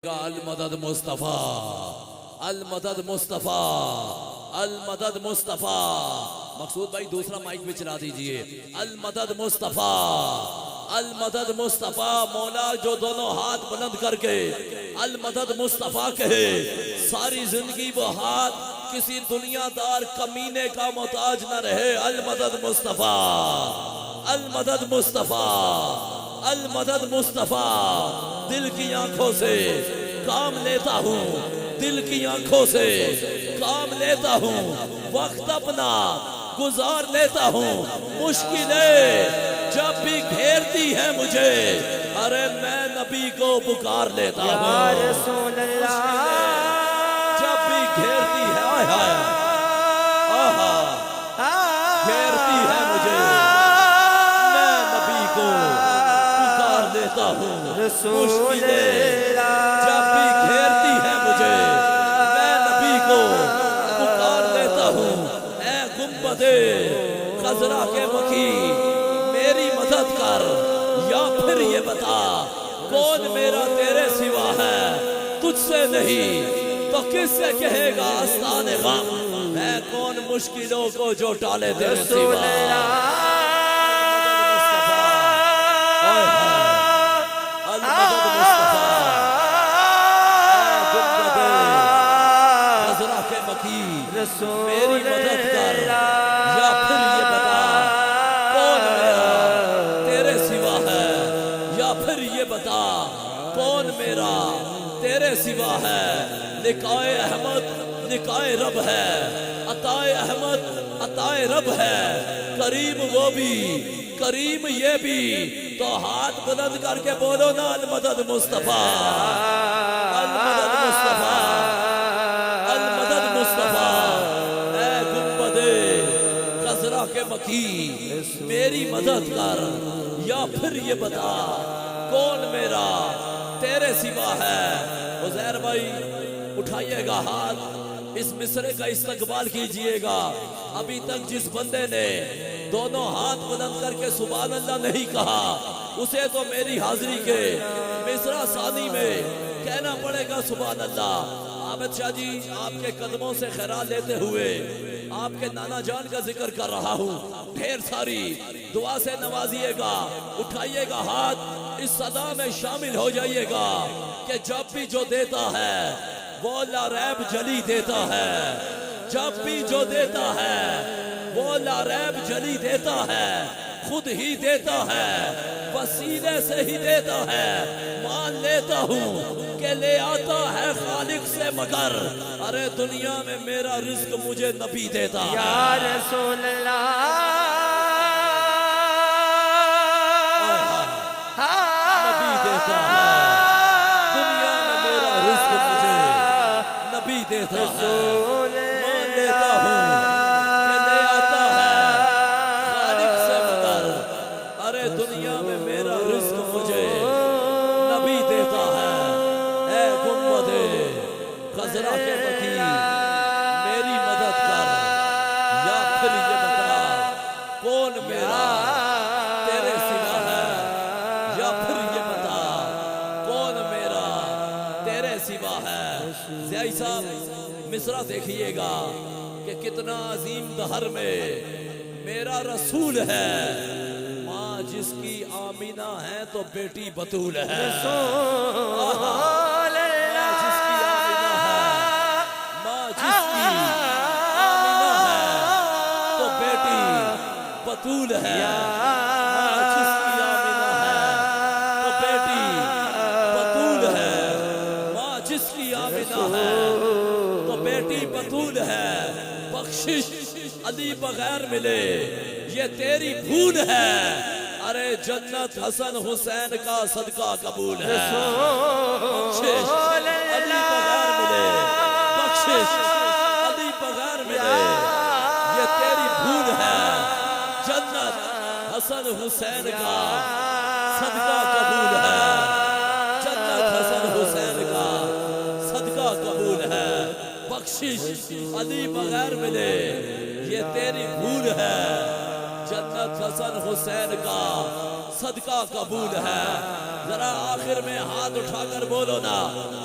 المدد مصطفیٰ، المدد مصطفیٰ، المدد مصطفیٰ۔ مقصود بھائی دوسرا مائک بھی چلا دیجئے۔ المدد مصطفیٰ، المدد مصطفیٰ۔ مولا جو دونوں ہاتھ بلند کر کے المدد مصطفیٰ کہے، ساری زندگی وہ ہاتھ کسی دنیا دار کمینے کا محتاج نہ رہے۔ المدد مصطفیٰ، المدد مصطفیٰ، المدد مصطفیٰ۔ دل کی آنکھوں سے کام لیتا ہوں، دل کی آنکھوں سے کام لیتا ہوں، وقت اپنا گزار لیتا ہوں۔ مشکلیں جب بھی گھیرتی ہیں مجھے، ارے میں نبی کو پکار لیتا ہوں۔ یا رسول اللہ، جب بھی گھیرتی ہے گھیرتی ہے مجھے، میں نبی کو پکار لیتا ہوں۔ مشکلیں جب بھی گھیرتی ہے مجھے، میں نبی کو پکار لیتا ہوں۔ اے گنبد خضرا کے مکی، میری مدد کر، یا پھر یہ بتا کون میرا تیرے سوا ہے؟ تجھ سے نہیں تو کس سے کہے گا آستان غم؟ ہے کون مشکلوں کو جو ٹالے تیرے سوا؟ میری مدد کر، یا پھر یہ بتا کون میرا تیرے سوا ہے؟ یا پھر یہ بتا کون میرا تیرے سوا ہے؟ لقائے احمد لقائے رب ہے، عطائے احمد عطائے رب ہے۔ کریم وہ بھی کریم یہ بھی، تو ہاتھ بلند کر کے بولو نا المدد مصطفیٰ، المدد مصطفیٰ، المدد مصطفیٰ۔ اے گنبد خضرا کے مکی، میری مدد کر، یا پھر یہ بتا کون میرا تیرے سوا ہے؟ عزیر بھائی اٹھائیے گا ہاتھ، اس مصرے کا استقبال کیجئے گا۔ ابھی تک جس بندے نے دونوں ہاتھ بلند کر کے سبحان اللہ نہیں کہا، اسے تو میری حاضری کے مصرع ثانی میں کہنا پڑے گا سبحان اللہ۔ عابد شاہ جی، آپ کے قدموں سے خیرات لیتے ہوئے آپ کے نانا جان کا ذکر کر رہا ہوں، ڈھیر ساری دعا سے نوازیے گا۔ اٹھائیے گا ہاتھ، اس صدا میں شامل ہو جائیے گا کہ جب بھی جو دیتا ہے وہ لا ریب جلی دیتا ہے۔ جب بھی جو دیتا ہے وہ لا ریب جلی دیتا ہے، خود ہی دیتا ہے، وسیلے سے ہی دیتا ہے۔ مان لیتا ہوں کہ لے آتا ہے خالق سے، مگر ارے دنیا میں میرا رزق مجھے نبی دیتا ہے۔ یا رسول اللہ، نبی دیتا ہے، دنیا میں میرا رزق مجھے نبی دیتا ہے۔ مان لیتا ہوں کہ لے آتا ہے خالق سے، مگر ارے دنیا میں میرا رزق مجھے نبی دیتا ہے۔ اے گنبد خضرا کے مکی، میری مدد کر، یا پھر یہ بتا کون میرا تیرے سوا ہے؟ یا پھر یہ بتا کون میرا تیرے سوا ہے؟ زیائی صاحب مصرع دیکھئے گا کہ کتنا عظیم دہر میں میرا رسول ہے۔ ماں جس کی آمینہ ہے تو بیٹی بطول ہے۔ بطول ہے، جس کی آمینہ ہے تو بیٹی بطول ہے۔ ماں جس کی آمینہ ہے تو بیٹی بطول ہے۔ بخشش علی بغیر ملے یہ تیری بھول ہے، ارے جنت حسن حسین کا صدقہ قبول ہے۔ بخشش علی بغیر ملے، بخشش علی بغیر ملے یہ تیری بھول ہے۔ جنت حسن حسین کا صدقہ قبول ہے، جنت حسن حسین کا صدقہ قبول ہے۔ بخشش علی بغیر ملے یہ تیری بھول ہے، جنت حسن حسین کا صدقہ قبول ہے. ذرا آخر میں ہاتھ اٹھا کر بولو نا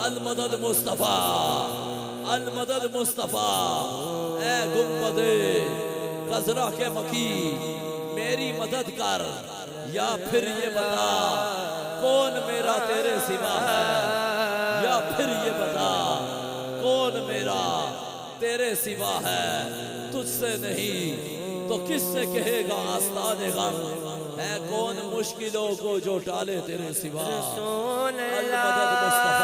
المدد مصطفیٰ، المدد مصطفیٰ. اے گنبد خضرا کے مکی میری مدد کر، یا پھر یہ بتا کون میرا تیرے سوا ہے، یا پھر یہ بتا کون میرا تیرے سوا ہے. تجھ سے نہیں تو کس سے کہے گا آستان غم، ہے کون مشکلوں کو جو ٹالے تیرے سوا. رسول المدد مصطفیٰ.